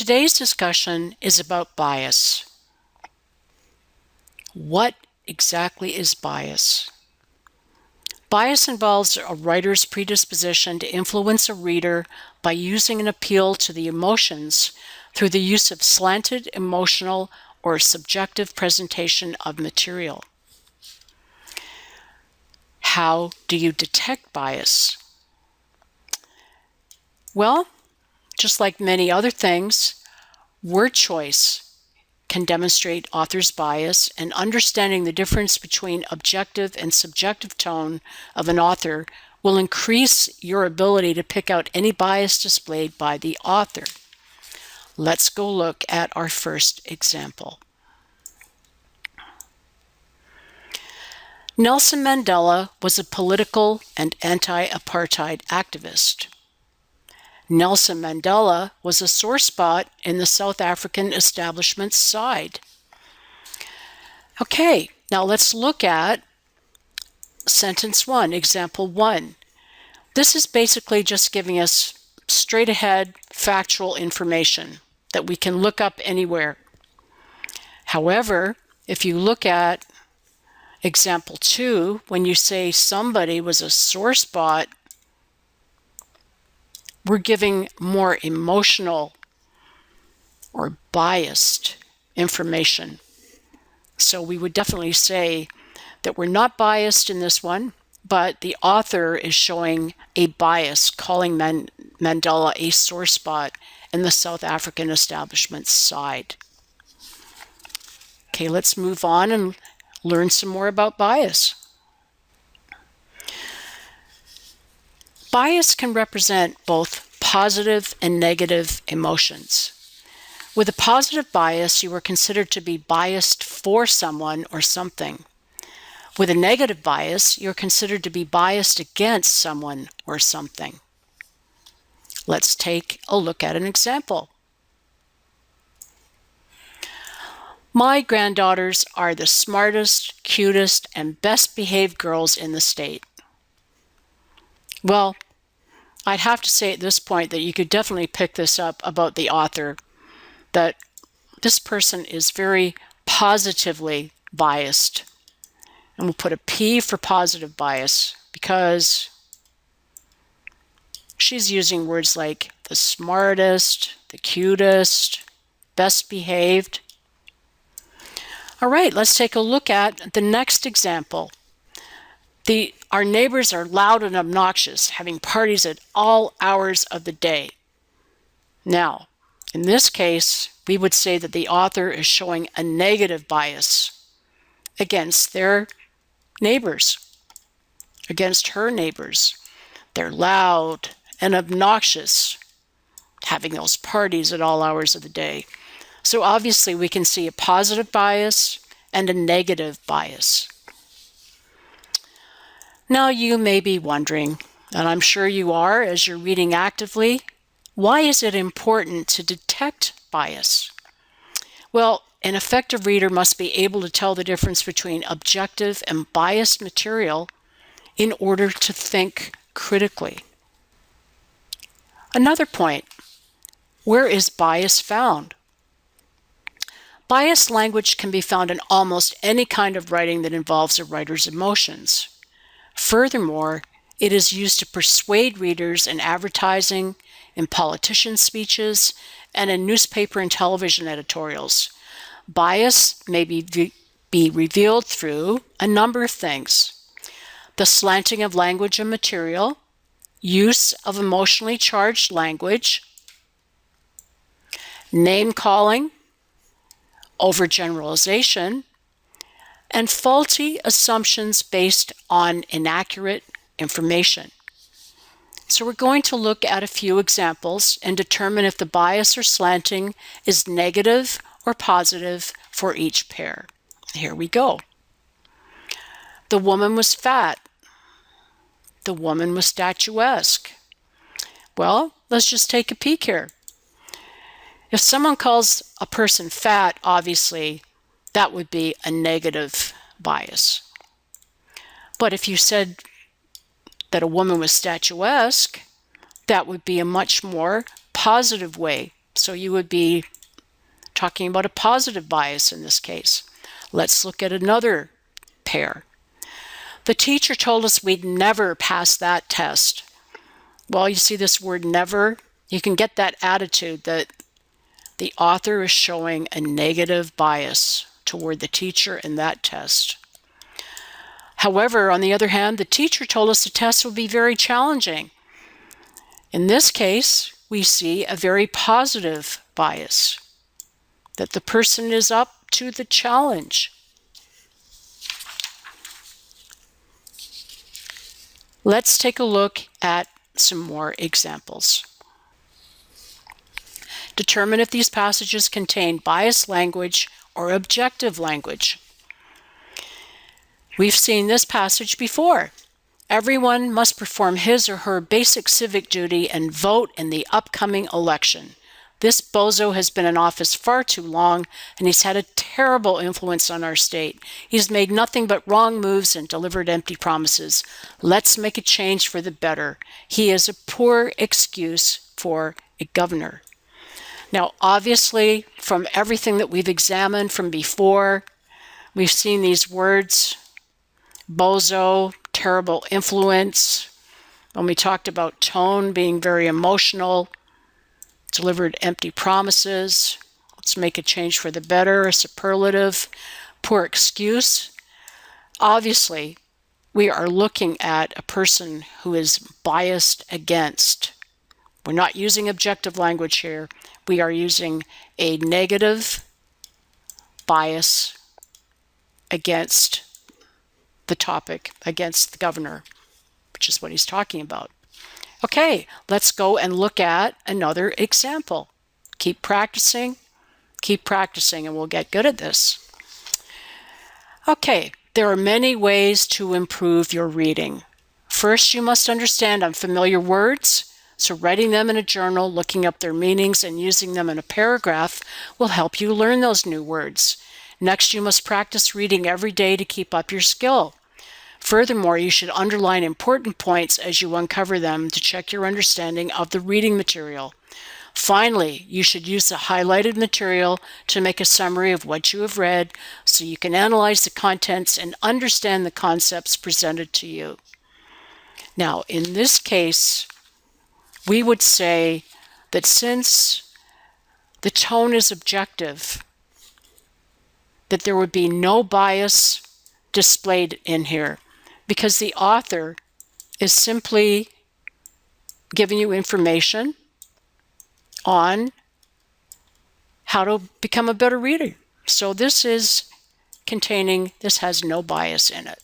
Today's discussion is about bias. What exactly is bias? Bias involves a writer's predisposition to influence a reader by using an appeal to the emotions through the use of slanted, emotional, or subjective presentation of material. How do you detect bias? Well, just like many other things, word choice can demonstrate author's bias, and understanding the difference between objective and subjective tone of an author will increase your ability to pick out any bias displayed by the author. Let's go look at our first example. Nelson Mandela was a political and anti-apartheid activist. Nelson Mandela was a sore spot in the South African establishment's side. Okay, now let's look at sentence 1, example 1. This is basically just giving us straight ahead factual information that we can look up anywhere. However, if you look at example 2, when you say somebody was a sore spot, we're giving more emotional or biased information. So we would definitely say that we're not biased in this one, but the author is showing a bias, calling Mandela a sore spot in the South African establishment's side. Okay, let's move on and learn some more about bias. Bias can represent both positive and negative emotions. With a positive bias, you are considered to be biased for someone or something. With a negative bias, you're considered to be biased against someone or something. Let's take a look at an example. My granddaughters are the smartest, cutest, and best behaved girls in the state. Well, I'd have to say at this point that you could definitely pick this up about the author, that this person is very positively biased. And we'll put a P for positive bias because she's using words like the smartest, the cutest, best behaved. All right, let's take a look at the next example. Our neighbors are loud and obnoxious, having parties at all hours of the day. Now, in this case, we would say that the author is showing a negative bias against their neighbors, against her neighbors. They're loud and obnoxious, having those parties at all hours of the day. So obviously we can see a positive bias and a negative bias. Now you may be wondering, and I'm sure you are as you're reading actively, why is it important to detect bias? Well, an effective reader must be able to tell the difference between objective and biased material in order to think critically. Another point, where is bias found? Biased language can be found in almost any kind of writing that involves a writer's emotions. Furthermore, it is used to persuade readers in advertising, in politician speeches, and in newspaper and television editorials. Bias may be revealed through a number of things: the slanting of language and material, use of emotionally charged language, name-calling, overgeneralization, and faulty assumptions based on inaccurate information. So we're going to look at a few examples and determine if the bias or slanting is negative or positive for each pair. Here we go. The woman was fat. The woman was statuesque. Well, let's just take a peek here. If someone calls a person fat, obviously that would be a negative bias. But if you said that a woman was statuesque, that would be a much more positive way So you would be talking about a positive bias in this case. Let's look at another pair. The teacher told us we'd never pass that test. Well, you see this word never? You can get that attitude that the author is showing a negative bias toward the teacher in that test. However, on the other hand, the teacher told us the test would be very challenging. In this case, we see a very positive bias, that the person is up to the challenge. Let's take a look at some more examples. Determine if these passages contain biased language or objective language. We've seen this passage before. Everyone must perform his or her basic civic duty and vote in the upcoming election. This bozo has been in office far too long, and he's had a terrible influence on our state. He's made nothing but wrong moves and delivered empty promises. Let's make a change for the better. He is a poor excuse for a governor. Now, obviously, from everything that we've examined from before, we've seen these words, bozo, terrible influence. When we talked about tone being very emotional, delivered empty promises, let's make a change for the better, a superlative, poor excuse. Obviously, we are looking at a person who is biased against. We're not using objective language here. We are using a negative bias against the topic, against the governor, which is what he's talking about. Okay, let's go and look at another example. Keep practicing, and we'll get good at this. Okay, there are many ways to improve your reading. First, you must understand unfamiliar words. So writing them in a journal, looking up their meanings, and using them in a paragraph will help you learn those new words. Next, you must practice reading every day to keep up your skill. Furthermore, you should underline important points as you uncover them to check your understanding of the reading material. Finally, you should use the highlighted material to make a summary of what you have read so you can analyze the contents and understand the concepts presented to you. Now, in this case, we would say that since the tone is objective, that there would be no bias displayed in here because the author is simply giving you information on how to become a better reader. So this has no bias in it.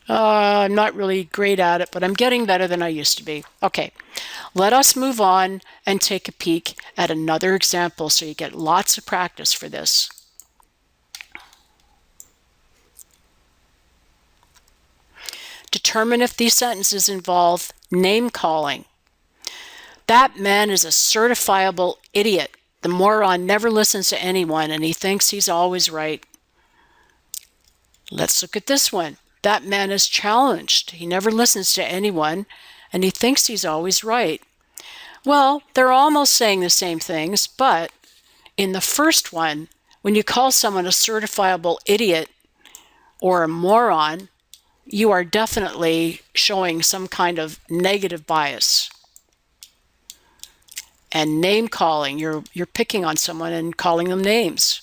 I'm not really great at it, but I'm getting better than I used to be. Okay, let us move on and take a peek at another example so you get lots of practice for this. Determine if these sentences involve name calling. That man is a certifiable idiot. The moron never listens to anyone and he thinks he's always right. Let's look at this one. That man is challenged. He never listens to anyone, and he thinks he's always right. Well, they're almost saying the same things, but in the first one, when you call someone a certifiable idiot or a moron, you are definitely showing some kind of negative bias. And name calling, you're picking on someone and calling them names.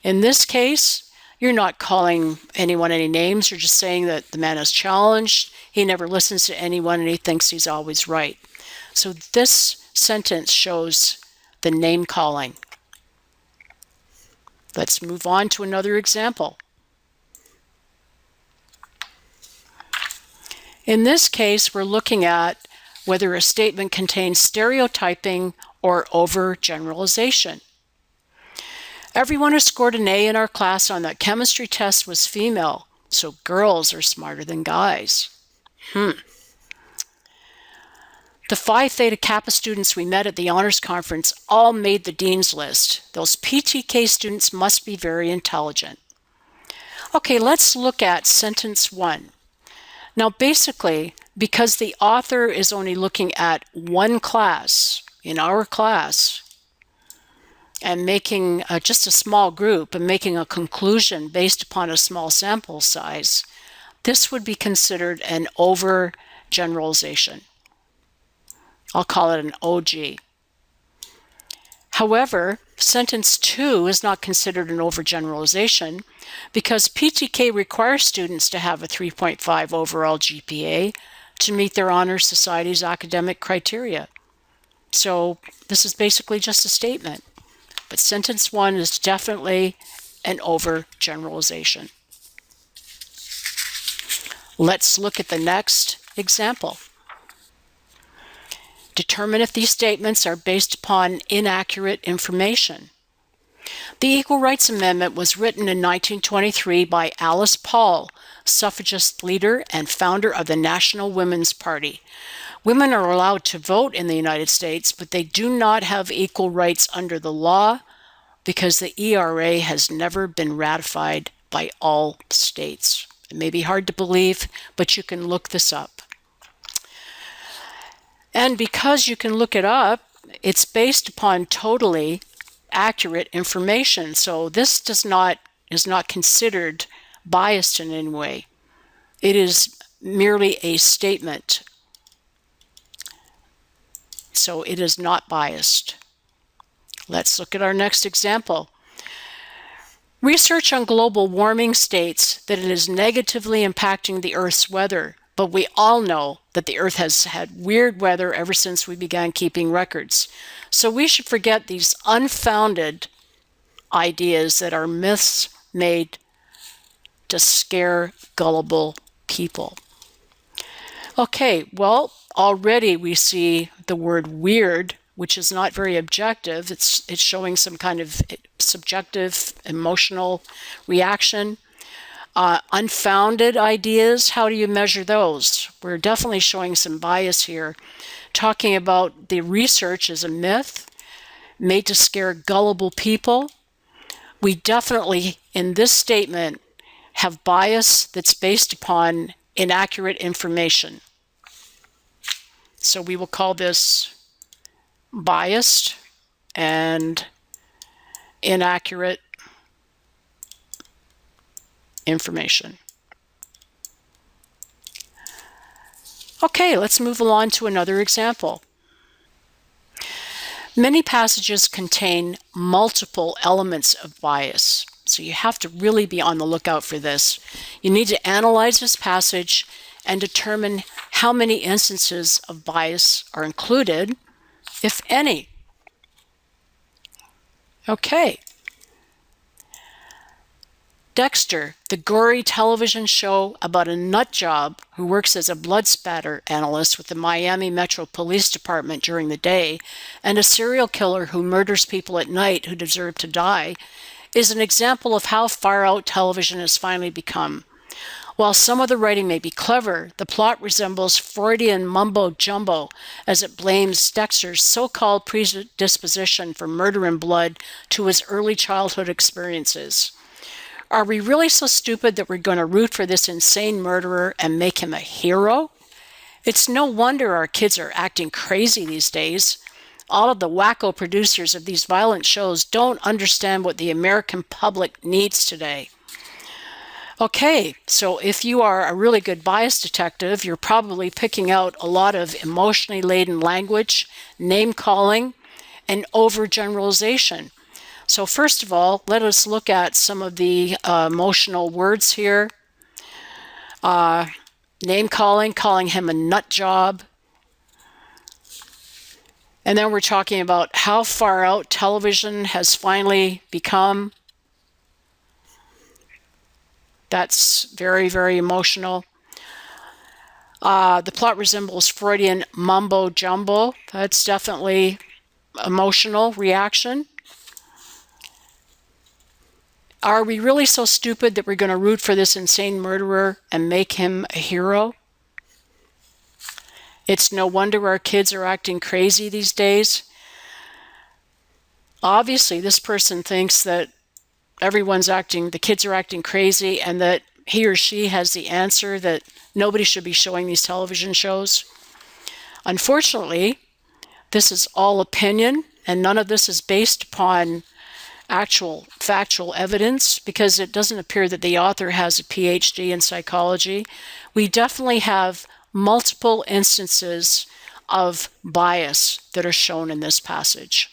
In this case, you're not calling anyone any names. You're just saying that the man is challenged. He never listens to anyone and he thinks he's always right. So this sentence shows the name calling. Let's move on to another example. In this case, we're looking at whether a statement contains stereotyping or overgeneralization. Everyone who scored an A in our class on that chemistry test was female, so girls are smarter than guys. The Phi Theta Kappa students we met at the honors conference all made the dean's list. Those PTK students must be very intelligent. Okay, let's look at sentence 1. Now, basically, because the author is only looking at one class, in our class, and making just a small group and making a conclusion based upon a small sample size, this would be considered an overgeneralization. I'll call it an OG. However, sentence 2 is not considered an overgeneralization because PTK requires students to have a 3.5 overall GPA to meet their Honor Society's academic criteria. So this is basically just a statement. But sentence 1 is definitely an overgeneralization. Let's look at the next example. Determine if these statements are based upon inaccurate information. The Equal Rights Amendment was written in 1923 by Alice Paul, suffragist leader and founder of the National Women's Party. Women are allowed to vote in the United States, but they do not have equal rights under the law because the ERA has never been ratified by all states. It may be hard to believe, but you can look this up. And because you can look it up, it's based upon totally accurate information. So this is not considered biased in any way. It is merely a statement. So it is not biased. Let's look at our next example. Research on global warming states that it is negatively impacting the Earth's weather, but we all know that the Earth has had weird weather ever since we began keeping records. So we should forget these unfounded ideas that are myths made to scare gullible people. Okay, well, already we see the word weird, which is not very objective. It's showing some kind of subjective, emotional reaction. Unfounded ideas, how do you measure those? We're definitely showing some bias here. Talking about the research as a myth made to scare gullible people. We definitely, in this statement, have bias that's based upon inaccurate information. So we will call this biased and inaccurate information. Okay, let's move along to another example. Many passages contain multiple elements of bias, so you have to really be on the lookout for this. You need to analyze this passage and determine how many instances of bias are included, if any. Okay. Dexter, the gory television show about a nut job who works as a blood spatter analyst with the Miami Metro Police Department during the day, and a serial killer who murders people at night who deserve to die, is an example of how far out television has finally become. While some of the writing may be clever, the plot resembles Freudian mumbo-jumbo as it blames Dexter's so-called predisposition for murder and blood to his early childhood experiences. Are we really so stupid that we're going to root for this insane murderer and make him a hero? It's no wonder our kids are acting crazy these days. All of the wacko producers of these violent shows don't understand what the American public needs today. Okay, so if you are a really good bias detective, you're probably picking out a lot of emotionally laden language, name-calling, and overgeneralization. So first of all, let us look at some of the emotional words here. Name-calling, calling him a nut job. And then we're talking about how far out television has finally become. That's very, very emotional. The plot resembles Freudian mumbo-jumbo. That's definitely emotional reaction. Are we really so stupid that we're going to root for this insane murderer and make him a hero? It's no wonder our kids are acting crazy these days. Obviously, this person thinks that the kids are acting crazy and that he or she has the answer that nobody should be showing these television shows. Unfortunately, this is all opinion, and none of this is based upon actual factual evidence because it doesn't appear that the author has a PhD in psychology. We definitely have multiple instances of bias that are shown in this passage.